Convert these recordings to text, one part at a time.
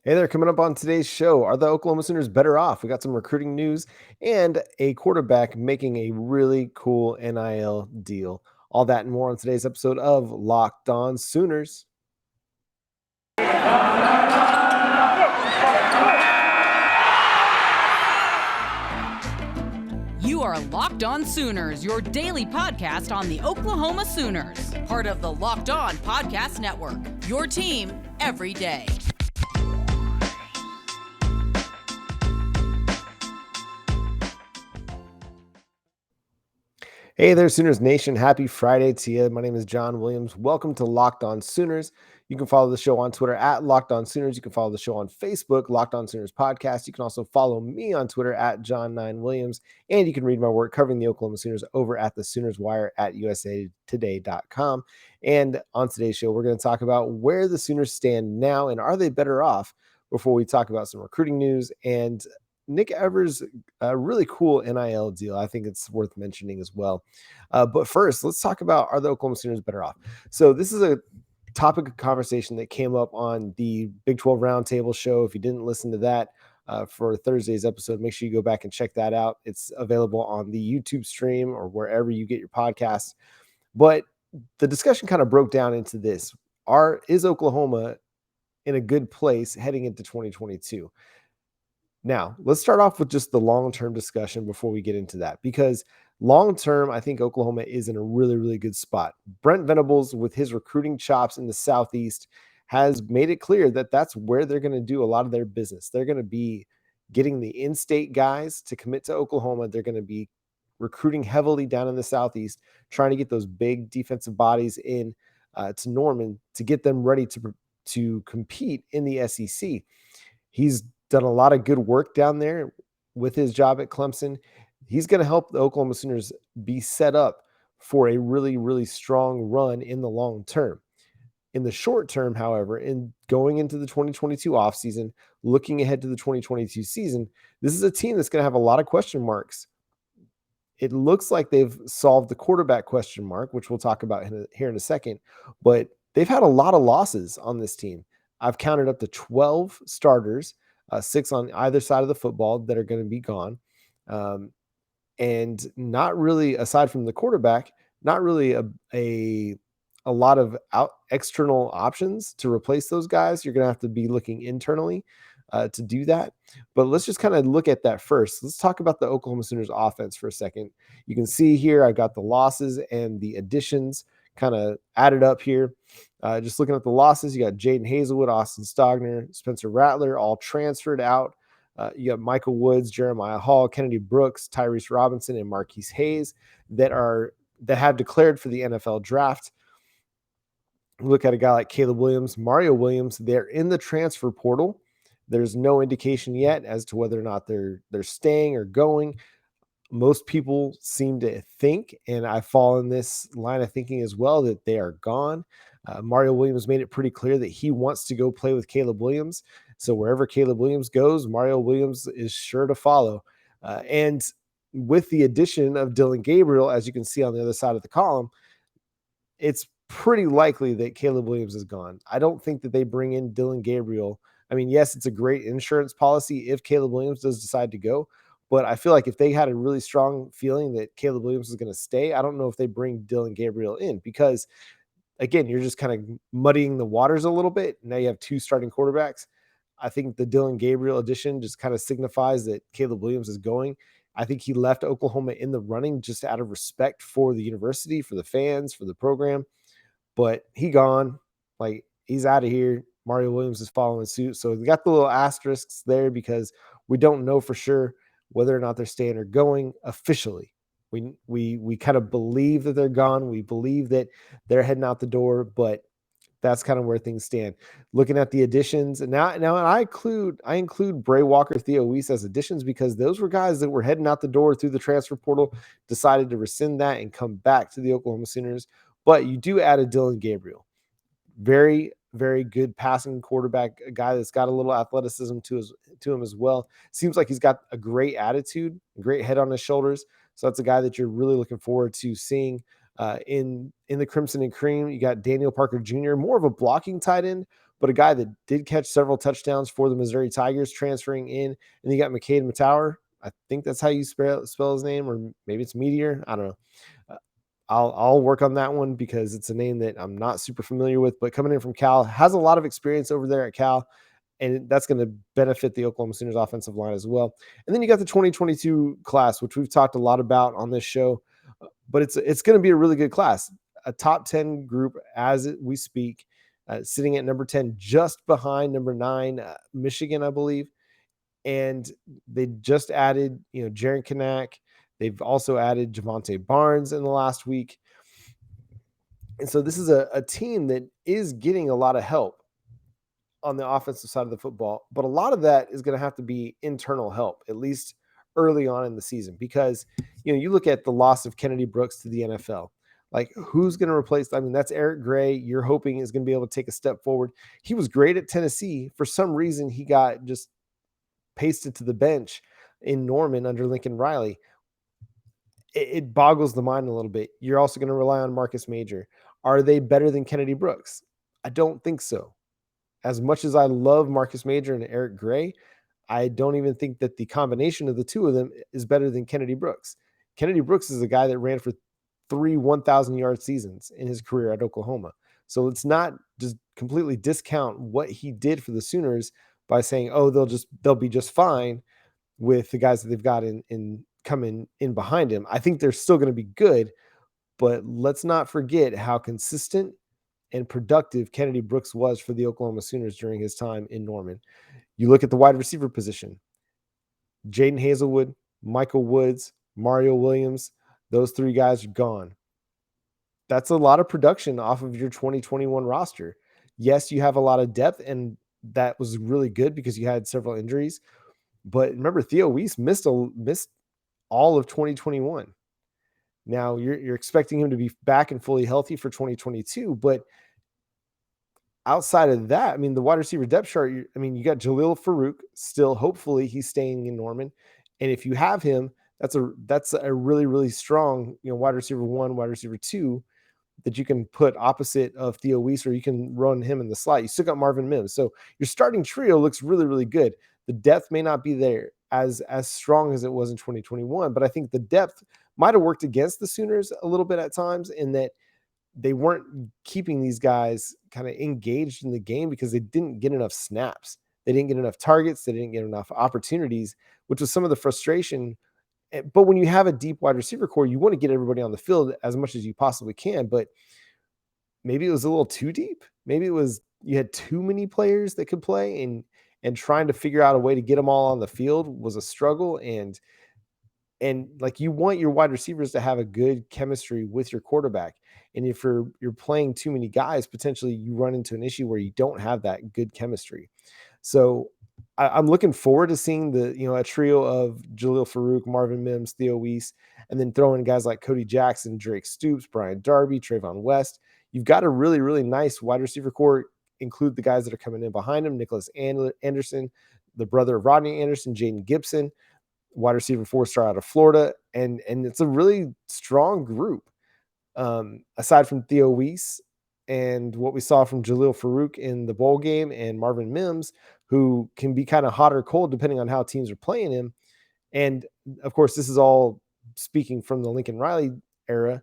Hey there, coming up on today's show. Are the Oklahoma Sooners better off? We got some recruiting news and a quarterback making a really cool NIL deal. All that and more on today's episode of Locked On Sooners. You are Locked On Sooners, your daily podcast on the Oklahoma Sooners, part of the Locked On Podcast Network, your team every day. Hey there, Sooners Nation. Happy Friday to you. My name is John Williams. Welcome to Locked On Sooners. You can follow the show on Twitter at Locked On Sooners. You can follow the show on Facebook, Locked On Sooners Podcast. You can also follow me on Twitter at John9Williams. And you can read my work covering the Oklahoma Sooners over at the Sooners Wire at usatoday.com. And on today's show, we're going to talk about where the Sooners stand now and are they better off before we talk about some recruiting news and Nick Evers, a really cool NIL deal. I think it's worth mentioning as well. But first, let's talk about, are the Oklahoma Sooners better off? So this is a topic of conversation that came up on the Big 12 Roundtable show. If you didn't listen to that for Thursday's episode, make sure you go back and check that out. It's available on the YouTube stream or wherever you get your podcasts. But the discussion kind of broke down into this. Is Oklahoma in a good place heading into 2022? Now, let's start off with just the long-term discussion before we get into that, because long-term, I think Oklahoma is in a really, really good spot. Brent Venables, with his recruiting chops in the Southeast, has made it clear that that's where they're going to do a lot of their business. They're going to be getting the in-state guys to commit to Oklahoma. They're going to be recruiting heavily down in the Southeast, trying to get those big defensive bodies in to Norman to get them ready to compete in the SEC. He's done a lot of good work down there with his job at Clemson. He's going to help the Oklahoma Sooners be set up for a really, really strong run in the long term. In the short term, however, in going into the 2022 offseason, looking ahead to the 2022 season, this is a team that's going to have a lot of question marks. It looks like they've solved the quarterback question mark, which we'll talk about here in a second, but they've had a lot of losses on this team. I've counted up to 12 starters, 6 on either side of the football that are going to be gone. And not really, aside from the quarterback, not really a lot of external options to replace those guys. You're going to have to be looking internally to do that. But let's just kind of look at that first. Let's talk about the Oklahoma Sooners offense for a second. You can see here, I've got the losses and the additions kind of added up here. Just looking at the losses, you got Jaden Hazelwood, Austin Stogner, Spencer Rattler, all transferred out. You got Michael Woods, Jeremiah Hall, Kennedy Brooks, Tyrese Robinson, and Marquise Hayes that have declared for the NFL draft. Look at a guy like Caleb Williams, Mario Williams. They're in the transfer portal. There's no indication yet as to whether or not they're staying or going. Most people seem to think, and I fall in this line of thinking as well, that they are gone. Mario Williams made it pretty clear that he wants to go play with Caleb Williams. So wherever Caleb Williams goes, Mario Williams is sure to follow. And with the addition of Dillon Gabriel, as you can see on the other side of the column, it's pretty likely that Caleb Williams is gone. I don't think that they bring in Dillon Gabriel. I mean, yes, it's a great insurance policy if Caleb Williams does decide to go, but I feel like if they had a really strong feeling that Caleb Williams is going to stay, I don't know if they bring Dillon Gabriel in, because again, you're just kind of muddying the waters a little bit. Now you have 2 starting quarterbacks. I think the Dillon Gabriel addition just kind of signifies that Caleb Williams is going. I think he left Oklahoma in the running just out of respect for the university, for the fans, for the program. But he gone. Like, he's out of here. Mario Williams is following suit. So we got the little asterisks there because we don't know for sure whether or not they're staying or going officially. We kind of believe that they're gone. We believe that they're heading out the door, but that's kind of where things stand. Looking at the additions, and now I include Bray Walker, Theo Weiss as additions because those were guys that were heading out the door through the transfer portal, decided to rescind that and come back to the Oklahoma Sooners. But you do add a Dillon Gabriel, very, very good passing quarterback, a guy that's got a little athleticism to him as well. Seems like he's got a great attitude, a great head on his shoulders. So that's a guy that you're really looking forward to seeing in the Crimson and Cream. You got Daniel Parker Jr., more of a blocking tight end, but a guy that did catch several touchdowns for the Missouri Tigers transferring in. And then you got McCade Matauer. I think that's how you spell his name, or maybe it's Meteor. I don't know. Uh, I'll work on that one because it's a name that I'm not super familiar with, but coming in from Cal, has a lot of experience over there at Cal, and that's going to benefit the Oklahoma Sooners offensive line as well. And then you got the 2022 class, which we've talked a lot about on this show, but it's going to be a really good class, a top 10 group as we speak, sitting at number 10, just behind number 9, Michigan, I believe. And they just added, Jaren Kanak. They've also added Jovantae Barnes in the last week. And so this is a team that is getting a lot of help on the offensive side of the football, but a lot of that is going to have to be internal help, at least early on in the season, because, you look at the loss of Kennedy Brooks to the NFL. Like, who's going to replace? I mean, that's Eric Gray. You're hoping is going to be able to take a step forward. He was great at Tennessee. For some reason, he got just pasted to the bench in Norman under Lincoln Riley. It boggles the mind a little bit. You're also going to rely on Marcus Major. Are they better than Kennedy Brooks? I don't think so. As much as I love Marcus Major and Eric Gray, I don't even think that the combination of the two of them is better than Kennedy Brooks. Kennedy Brooks is a guy that ran for 3 1,000-yard seasons in his career at Oklahoma. So let's not just completely discount what he did for the Sooners by saying, oh, they'll be just fine with the guys that they've got in coming in behind him. I think they're still going to be good, but let's not forget how consistent and productive Kennedy Brooks was for the Oklahoma Sooners during his time in Norman. You look at the wide receiver position, Jaden Hazelwood, Michael Woods, Mario Williams, those 3 guys are gone. That's a lot of production off of your 2021 roster. Yes, you have a lot of depth, and that was really good because you had several injuries. But remember, Theo Weiss missed all of 2021. Now you're expecting him to be back and fully healthy for 2022, but outside of that, I mean, the wide receiver depth chart, you got Jalil Farouk still. Hopefully he's staying in Norman. And if you have him, that's a really, really strong, wide receiver 1, wide receiver 2 that you can put opposite of Theo Weiss, or you can run him in the slot. You still got Marvin Mims. So your starting trio looks really, really good. The depth may not be there as strong as it was in 2021, but I think the depth might have worked against the Sooners a little bit at times, in that they weren't keeping these guys kind of engaged in the game because they didn't get enough snaps. They didn't get enough targets. They didn't get enough opportunities, which was some of the frustration. But when you have a deep wide receiver core, you want to get everybody on the field as much as you possibly can. But maybe it was a little too deep. Maybe it was you had too many players that could play, and trying to figure out a way to get them all on the field was a struggle. And like, you want your wide receivers to have a good chemistry with your quarterback. And if you're playing too many guys, potentially you run into an issue where you don't have that good chemistry. So I'm looking forward to seeing a trio of Jalil Farouk, Marvin Mims, Theo Weiss, and then throwing guys like Cody Jackson, Drake Stoops, Brian Darby, Trayvon West. You've got a really, really nice wide receiver core. Include the guys that are coming in behind him: Nicholas Anderson, the brother of Rodney Anderson, Jaden Gibson, wide receiver 4-star out of Florida. And it's a really strong group. Aside from Theo Weiss and what we saw from Jalil Farouk in the bowl game, and Marvin Mims, who can be kind of hot or cold depending on how teams are playing him. And of course, this is all speaking from the Lincoln Riley era.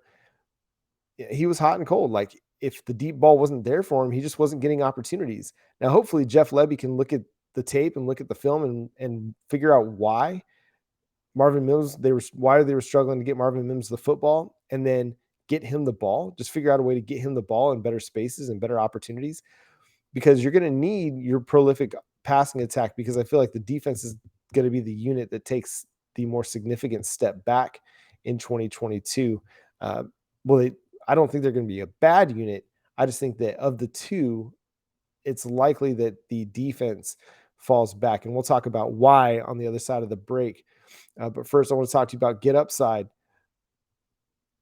He was hot and cold. Like, if the deep ball wasn't there for him, he just wasn't getting opportunities. Now, hopefully Jeff Lebby can look at the tape and look at the film and figure out why Marvin Mims, why they were struggling to get Marvin Mims the football, and then get him the ball. Just figure out a way to get him the ball in better spaces and better opportunities, because you're going to need your prolific passing attack, because I feel like the defense is going to be the unit that takes the more significant step back in 2022. I don't think they're going to be a bad unit. I just think that of the two, it's likely that the defense falls back. And we'll talk about why on the other side of the break. But first, I want to talk to you about Get Upside.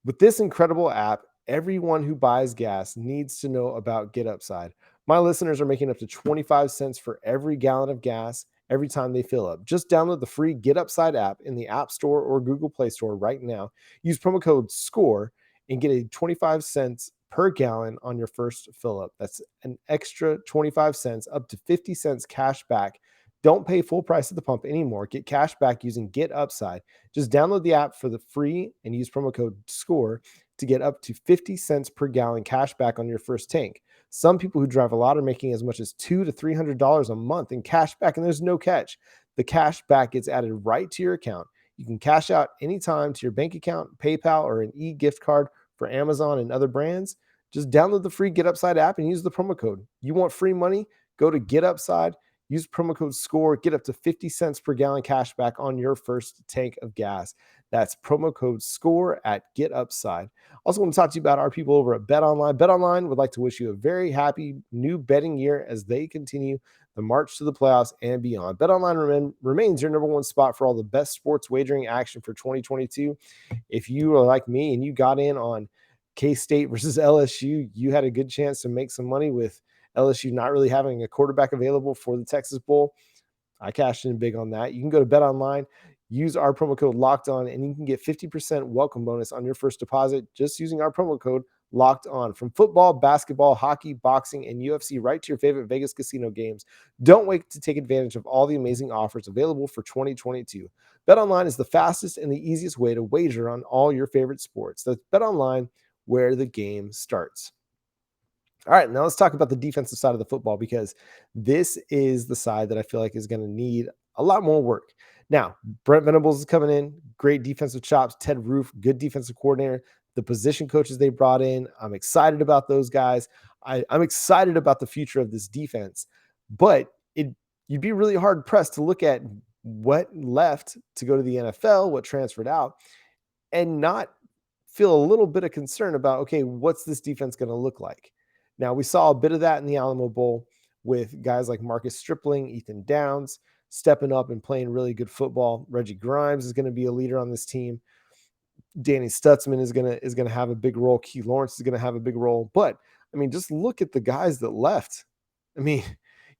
With this incredible app, everyone who buys gas needs to know about Get Upside. My listeners are making up to 25 cents for every gallon of gas every time they fill up. Just download the free Get Upside app in the App Store or Google Play Store right now. Use promo code SCORE and get a 25 cents per gallon on your first fill up. That's an extra 25 cents, up to 50 cents cash back. Don't pay full price at the pump anymore. Get cash back using Get Upside. Just download the app for the free and use promo code SCORE to get up to 50 cents per gallon cash back on your first tank. Some people who drive a lot are making as much as $200 to $300 a month in cash back, and there's no catch. The cash back gets added right to your account. You can cash out anytime to your bank account, PayPal, or an e-gift card for Amazon and other brands. Just download the free Get Upside app and use the promo code. You want free money? Go to Get Upside, use promo code SCORE, get up to 50 cents per gallon cash back on your first tank of gas. That's promo code SCORE at Get Upside. Also want to talk to you about our people over at BetOnline. BetOnline would like to wish you a very happy new betting year as they continue the march to the playoffs and beyond. BetOnline remains your number one spot for all the best sports wagering action for 2022. If you are like me and you got in on K-State versus LSU, you had a good chance to make some money with LSU not really having a quarterback available for the Texas Bowl. I cashed in big on that. You can go to BetOnline, use our promo code Locked On, and you can get 50% welcome bonus on your first deposit just using our promo code Locked On. From football, basketball, hockey, boxing, and UFC, right to your favorite Vegas casino games. Don't wait to take advantage of all the amazing offers available for 2022. BetOnline is the fastest and the easiest way to wager on all your favorite sports. That's BetOnline, where the game starts. All right, now let's talk about the defensive side of the football, because this is the side that I feel like is going to need a lot more work. Now, Brent Venables is coming in, great defensive chops. Ted Roof, good defensive coordinator. The position coaches they brought in, I'm excited about those guys. I'm excited about the future of this defense, but you'd be really hard pressed to look at what left to go to the NFL, what transferred out, and not feel a little bit of concern about, okay, what's this defense going to look like? Now, we saw a bit of that in the Alamo Bowl with guys like Marcus Stripling, Ethan Downs stepping up and playing really good football. Reggie Grimes is going to be a leader on this team. Danny Stutzman is going to have a big role. Key Lawrence is going to have a big role. But I mean, just look at the guys that left. I mean,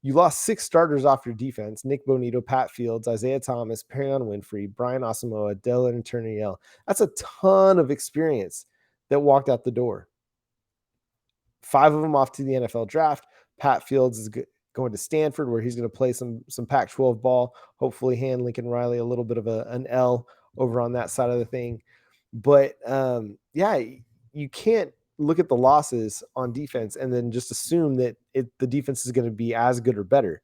you lost 6 starters off your defense: Nick Bonito, Pat Fields, Isaiah Thomas, Perion Winfrey, Brian Asamoah, Dylan Turner-Yell. That's a ton of experience that walked out the door. 5 of them off to the NFL draft. Pat Fields is going to Stanford, where he's going to play some Pac-12 ball, hopefully hand Lincoln Riley a little bit of an L over on that side of the thing. But yeah, you can't look at the losses on defense and then just assume that the defense is going to be as good or better.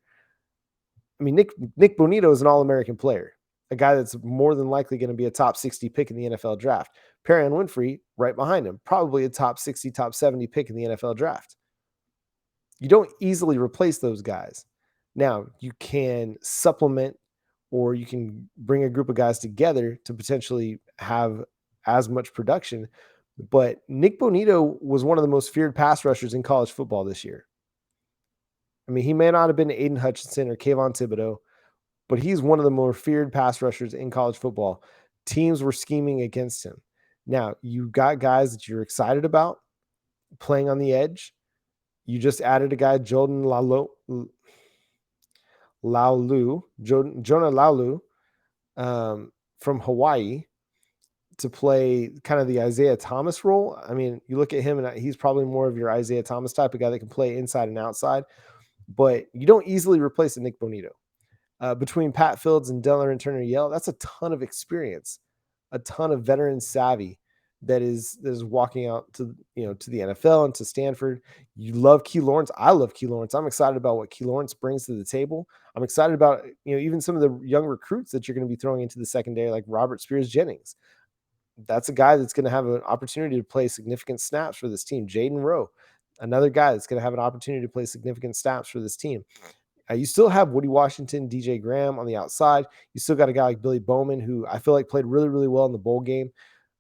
I mean, Nick Bonito is an All-American player, a guy that's more than likely going to be a top 60 pick in the NFL draft. Perion Winfrey right behind him, probably a top 60, top 70 pick in the NFL draft. You don't easily replace those guys. Now, you can supplement, or you can bring a group of guys together to potentially have as much production. But Nick Bonito was one of the most feared pass rushers in college football this year. I mean, he may not have been Aiden Hutchinson or Kayvon Thibodeau, but he's one of the more feared pass rushers in college football. Teams were scheming against him. Now, you got guys that you're excited about playing on the edge. You just added a guy, Jonah Laulu, from Hawaii, to play kind of the Isaiah Thomas role. I mean, you look at him and he's probably more of your Isaiah Thomas type of guy that can play inside and outside, but you don't easily replace a Nick Bonito. Between Pat Fields and Dylan Turner-Yell, that's a ton of experience, a ton of veteran savvy that is walking out to the NFL and to Stanford. You love Key Lawrence. I love Key Lawrence. I'm excited about what Key Lawrence brings to the table. I'm excited about even some of the young recruits that you're going to be throwing into the secondary, like Robert Spears Jennings. That's a guy that's going to have an opportunity to play significant snaps for this team. Jaden Rowe, another guy that's going to have an opportunity to play significant snaps for this team. You still have Woody Washington, DJ Graham on the outside. You still got a guy like Billy Bowman, who I feel like played really, really well in the bowl game.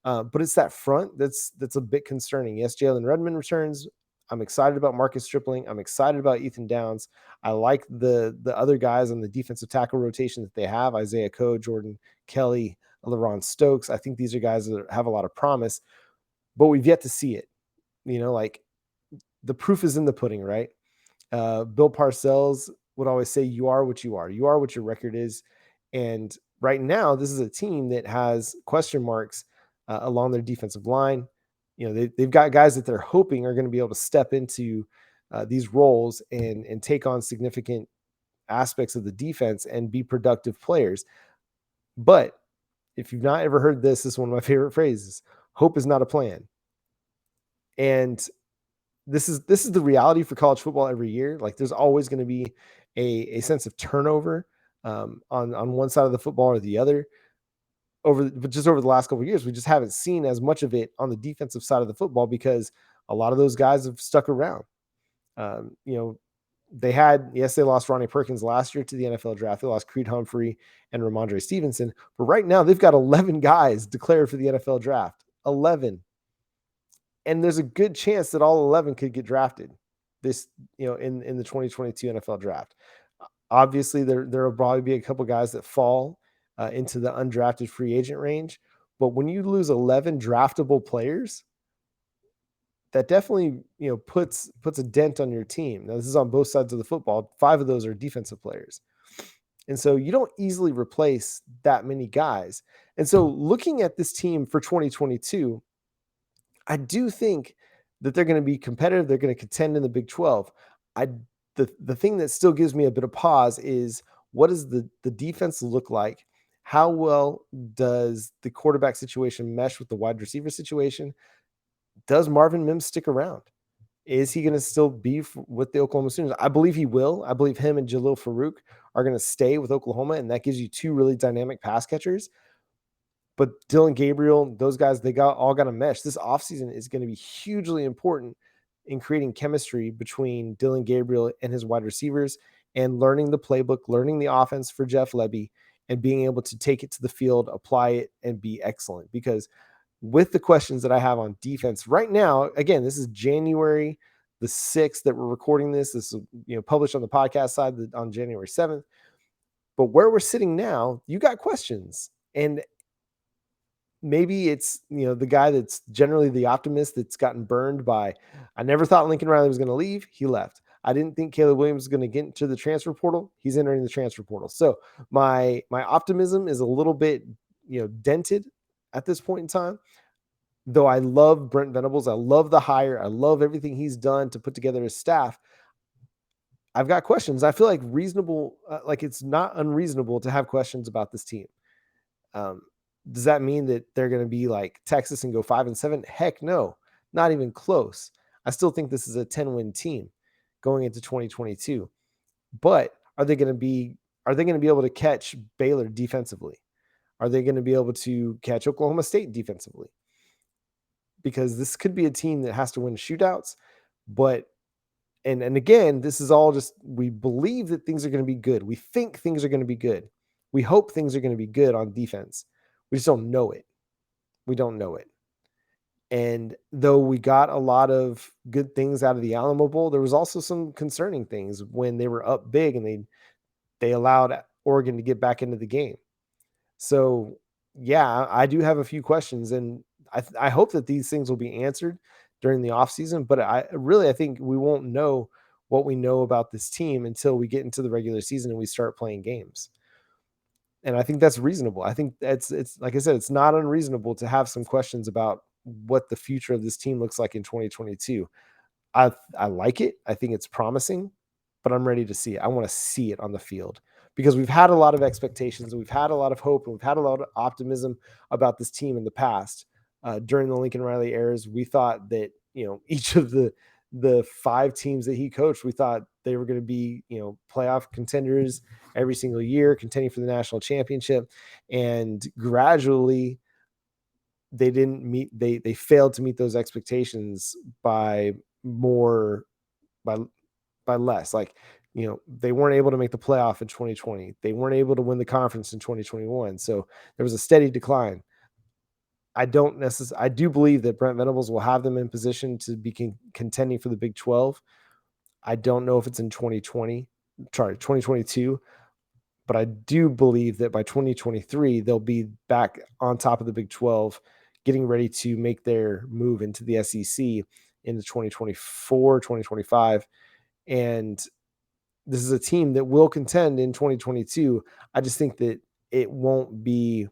But it's that front that's a bit concerning. Yes, Jalen Redmond returns. I'm excited about Marcus Stripling. I'm excited about Ethan Downs. I like the other guys on the defensive tackle rotation that they have: Isaiah Coe, Jordan Kelly, LaRon Stokes. I think these are guys that have a lot of promise, but we've yet to see it. Like, the proof is in the pudding, right? Bill Parcells would always say, you are what you are. You are what your record is. And right now, this is a team that has question marks along their defensive line. they've got guys that they're hoping are going to be able to step into these roles and take on significant aspects of the defense and be productive players. But if you've not ever heard this is one of my favorite phrases: hope is not a plan. And this is the reality for college football every year. Like, there's always going to be a sense of turnover on one side of the football or the other. But just over the last couple of years, we just haven't seen as much of it on the defensive side of the football because a lot of those guys have stuck around. Um, you know, they lost Ronnie Perkins last year to the NFL draft. They lost Creed Humphrey and Ramondre Stevenson. But right now, they've got 11 guys declared for the NFL draft. 11. And there's a good chance that all 11 could get drafted in the 2022 NFL draft. Obviously, there will probably be a couple guys that fall into the undrafted free agent range. But when you lose 11 draftable players, that definitely puts a dent on your team. Now, this is on both sides of the football. 5 of those are defensive players. And so you don't easily replace that many guys. And so looking at this team for 2022, I do think that they're going to be competitive. They're going to contend in the Big 12. The thing that still gives me a bit of pause is, what does the defense look like? How well does the quarterback situation mesh with the wide receiver situation? Does Marvin Mims stick around? Is he going to still be with the Oklahoma Sooners? I believe he will. I believe him and Jalil Farouk are going to stay with Oklahoma, and that gives you 2 really dynamic pass catchers. But Dylan Gabriel, those guys, they all got to mesh. This offseason is going to be hugely important in creating chemistry between Dylan Gabriel and his wide receivers, and learning the playbook, learning the offense for Jeff Lebby, and being able to take it to the field, apply it, and be excellent. Because with the questions that I have on defense right now, again, this is January the 6th that we're recording this. This is published on the podcast side on January 7th. But where we're sitting now, you got questions. And maybe it's the guy that's generally the optimist that's gotten burned by, I never thought Lincoln Riley was going to leave. He left. I didn't think Caleb Williams was going to get into the transfer portal. He's entering the transfer portal. So my optimism is a little bit dented at this point in time. Though I love Brent Venables, I love the hire, I love everything he's done to put together his staff, I've got questions. I feel like like it's not unreasonable to have questions about this team. Does that mean that they're going to be like Texas and go 5-7? Heck no, not even close. I still think this is a 10-win team going into 2022. But are they going to be able to catch Baylor defensively? Are they going to be able to catch Oklahoma State defensively? Because this could be a team that has to win shootouts. But and again, this is all just, we believe that things are going to be good. We think things are going to be good. We hope things are going to be good on defense. We just don't know it. We don't know it. And though we got a lot of good things out of the Alamo Bowl, there was also some concerning things when they were up big and they allowed Oregon to get back into the game. So yeah, I do have a few questions, and I hope that these things will be answered during the offseason. But I think we won't know what we know about this team until we get into the regular season and we start playing games. And I think that's reasonable. I think it's like I said, it's not unreasonable to have some questions about what the future of this team looks like in 2022. I like it. I think it's promising, but I'm ready to see it. I want to see it on the field, because we've had a lot of expectations, and we've had a lot of hope, and we've had a lot of optimism about this team in the past. During the Lincoln Riley eras, we thought that each of the 5 teams that he coached, we thought they were going to be playoff contenders every single year, contending for the national championship, and gradually they didn't meet. They failed to meet those expectations by less. Like, they weren't able to make the playoff in 2020. They weren't able to win the conference in 2021. So there was a steady decline. I do believe that Brent Venables will have them in position to be contending for the Big 12. I don't know if it's in 2022, but I do believe that by 2023, they'll be back on top of the Big 12, getting ready to make their move into the SEC into 2024, 2025. And this is a team that will contend in 2022. I just think that it won't be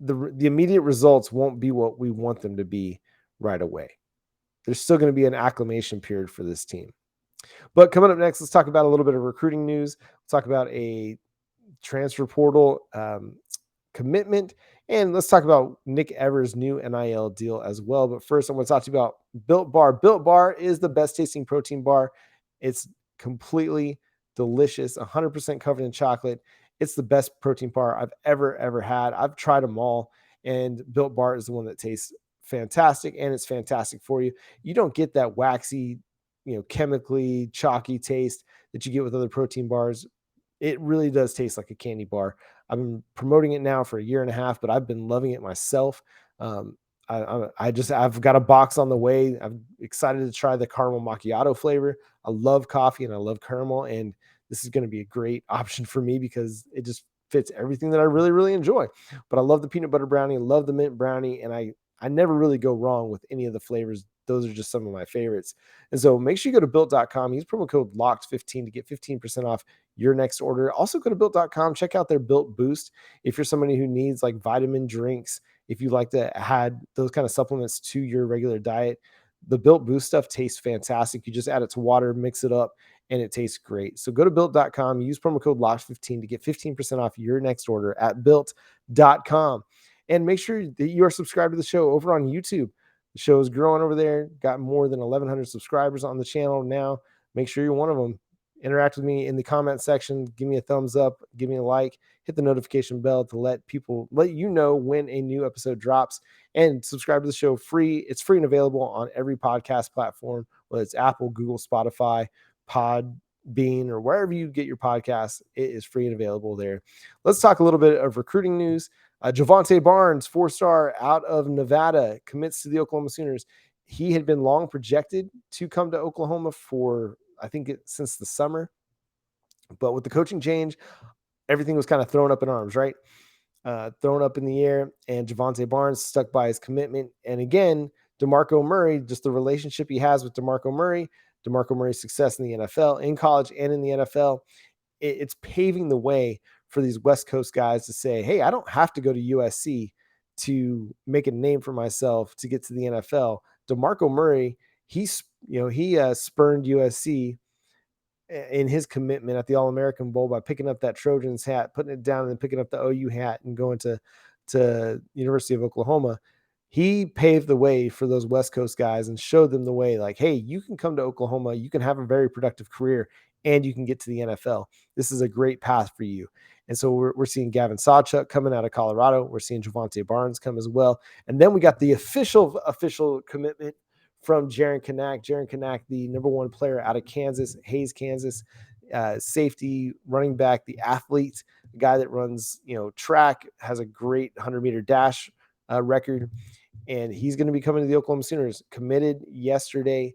the immediate results won't be what we want them to be right away. There's still going to be an acclimation period for this team. But coming up next, let's talk about a little bit of recruiting news. Let's talk about a transfer portal commitment, and let's talk about Nick Evers' new NIL deal as well. But first, I want to talk to you about Built Bar. Built Bar is the best tasting protein bar. It's completely delicious, 100% covered in chocolate. It's the best protein bar I've ever had. I've tried them all, and Built Bar is the one that tastes fantastic, and it's fantastic for you. You don't get that waxy, chemically chalky taste that you get with other protein bars. It really does taste like a candy bar. I've been promoting it now for a year and a half, but I've been loving it myself. Um, I've got a box on the way. I'm excited to try the caramel macchiato flavor. I love coffee and I love caramel, and this is going to be a great option for me because it just fits everything that I really enjoy. But I love the peanut butter brownie, love the mint brownie, and I never really go wrong with any of the flavors. Those are just some of my favorites. And so make sure you go to built.com, use promo code LOCKED15 to get 15% off your next order. Also go to built.com, check out their Built Boost. If you're somebody who needs like vitamin drinks, if you like to add those kind of supplements to your regular diet, the Built Boost stuff tastes fantastic. You just add it to water, mix it up, and it tastes great. So go to built.com, use promo code LOCKED15 to get 15% off your next order at built.com. And make sure that you are subscribed to the show over on YouTube. The show is growing over there, got more than 1,100 subscribers on the channel now. Make sure you're one of them. Interact with me in the comment section. Give me a thumbs up, give me a like, hit the notification bell to let you know when a new episode drops, and subscribe to the show free. It's free and available on every podcast platform, whether it's Apple, Google, Spotify, Podbean, or wherever you get your podcasts. It is free and available there. Let's talk a little bit of recruiting news. Jovantae Barnes, 4-star out of Nevada, commits to the Oklahoma Sooners. He had been long projected to come to Oklahoma for, I think, since the summer. But with the coaching change, everything was kind of thrown up in arms, right? Thrown up in the air, and Jovantae Barnes stuck by his commitment. And again, DeMarco Murray, just the relationship he has with DeMarco Murray's success in the NFL, in college and in the NFL, it's paving the way for these West Coast guys to say, hey, I don't have to go to USC to make a name for myself to get to the NFL. DeMarco Murray, he spurned USC in his commitment at the All-American Bowl by picking up that Trojans hat, putting it down, and then picking up the OU hat and going to University of Oklahoma. He paved the way for those West Coast guys and showed them the way, like, hey, you can come to Oklahoma, you can have a very productive career, and you can get to the NFL. This is a great path for you. And so we're seeing Gavin Sawchuk coming out of Colorado. We're seeing Jovantae Barnes come as well. And then we got the official commitment from Jaren Kanak. Jaren Kanak, the number one player out of Kansas, Hayes, Kansas, safety, running back, the athlete, the guy that runs, track, has a great 100-meter dash record. And he's going to be coming to the Oklahoma Sooners, committed yesterday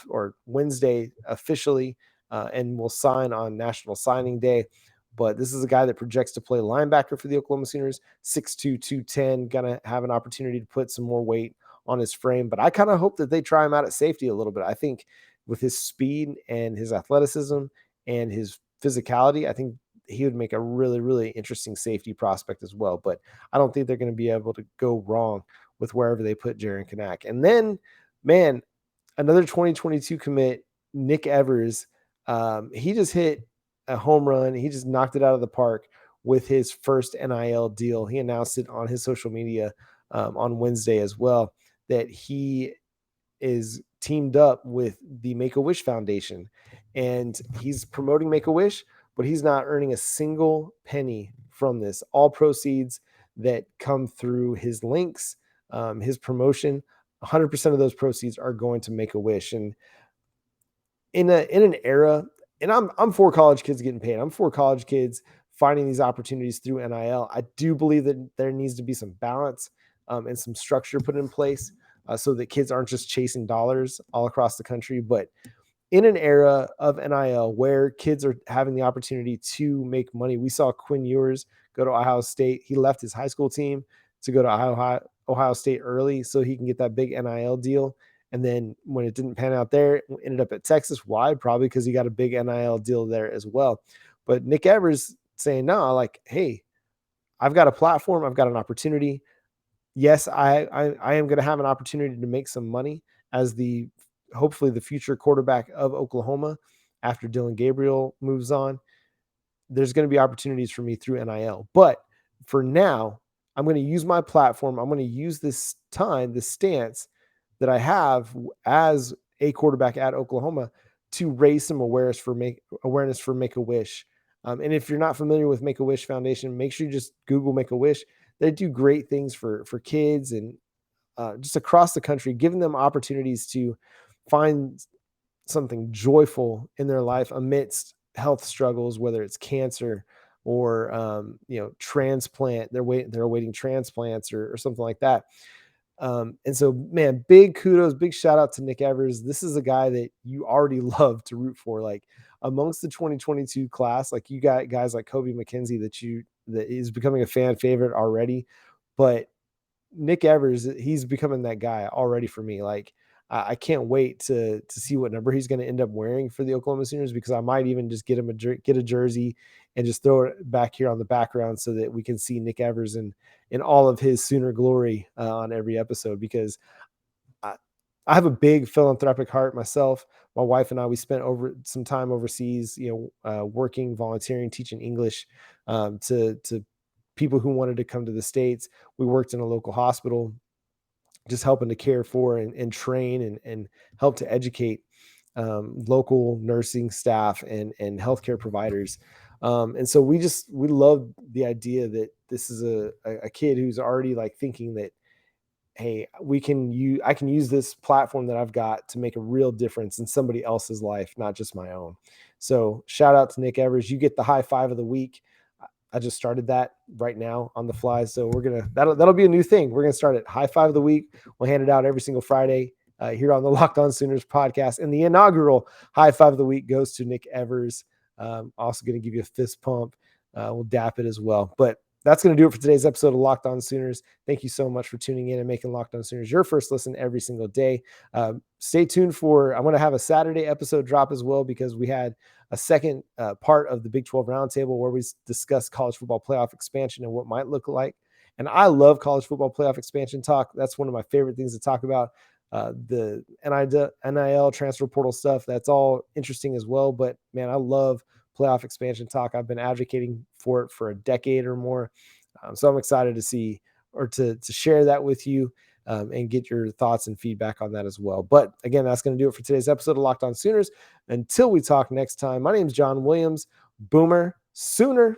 or Wednesday officially, and will sign on National Signing Day. But this is a guy that projects to play linebacker for the Oklahoma Sooners, 6'2", 210, going to have an opportunity to put some more weight on his frame. But I kind of hope that they try him out at safety a little bit. I think with his speed and his athleticism and his physicality, I think he would make a really interesting safety prospect as well. But I don't think they're going to be able to go wrong with wherever they put Jaren Kanak. And then, man, another 2022 commit, Nick Evers. He just hit a home run. He just knocked it out of the park with his first NIL deal. He announced it on his social media on Wednesday as well, that he is teamed up with the Make-A-Wish Foundation, and he's promoting Make-A-Wish, but he's not earning a single penny from this. All proceeds that come through his links, his promotion, 100% of those proceeds are going to Make-A-Wish. And in an era, and I'm for college kids getting paid. I'm for college kids finding these opportunities through NIL. I do believe that there needs to be some balance and some structure put in place so that kids aren't just chasing dollars all across the country. But in an era of NIL where kids are having the opportunity to make money, we saw Quinn Ewers go to Ohio State. He left his high school team to go to Ohio State early so he can get that big NIL deal. And then when it didn't pan out there, ended up at Texas. Why? Probably because he got a big NIL deal there as well. But Nick Evers saying, no, like, hey, I've got a platform. I've got an opportunity. yes, I am going to have an opportunity to make some money as the hopefully the future quarterback of Oklahoma after Dylan Gabriel moves on. There's going to be opportunities for me through NIL. But for now, I'm going to use my platform. I'm going to use this time, this stance that I have as a quarterback at Oklahoma to raise some awareness for Make a Wish. And if you're not familiar with Make a Wish Foundation, make sure you just Google Make a Wish. They do great things for kids and just across the country, giving them opportunities to find something joyful in their life amidst health struggles, whether it's cancer or transplant. They're awaiting transplants or something like that. And so, man, big kudos, big shout out to Nick Evers. This is a guy that you already love to root for. Like amongst the 2022 class, like you got guys like Kobe McKenzie that is becoming a fan favorite already. But Nick Evers, he's becoming that guy already for me. Like I can't wait to see what number he's going to end up wearing for the Oklahoma Sooners, because I might even just get a jersey and just throw it back here on the background so that we can see Nick Evers in all of his Sooner glory on every episode. Because I, I have a big philanthropic heart myself. My wife and I, we spent over some time overseas, working, volunteering, teaching English to people who wanted to come to the States. We worked in a local hospital, just helping to care for and train and help to educate local nursing staff and healthcare providers. And so we love the idea that this is a kid who's already like thinking that, hey, I can use this platform that I've got to make a real difference in somebody else's life, not just my own. So shout out to Nick Evers. You get the high five of the week. I just started that right now on the fly. So that'll be a new thing. We're gonna start it. High five of the week. We'll hand it out every single Friday here on the Locked On Sooners podcast. And the inaugural high five of the week goes to Nick Evers. Also going to give you a fist pump. We'll dap it as well. But that's going to do it for today's episode of Locked On Sooners. Thank you so much for tuning in and making Locked On Sooners your first listen every single day. Stay tuned I'm going to have a Saturday episode drop as well, because we had a second part of the Big 12 Roundtable where we discuss college football playoff expansion and what might look like. And I love college football playoff expansion talk. That's one of my favorite things to talk about. The NIL transfer portal stuff, that's all interesting as well. But man, I love playoff expansion talk. I've been advocating for it for a decade or more. So I'm excited to see or to share that with you and get your thoughts and feedback on that as well. But again, that's going to do it for today's episode of Locked On Sooners. Until we talk next time, my name is John Williams. Boomer Sooner.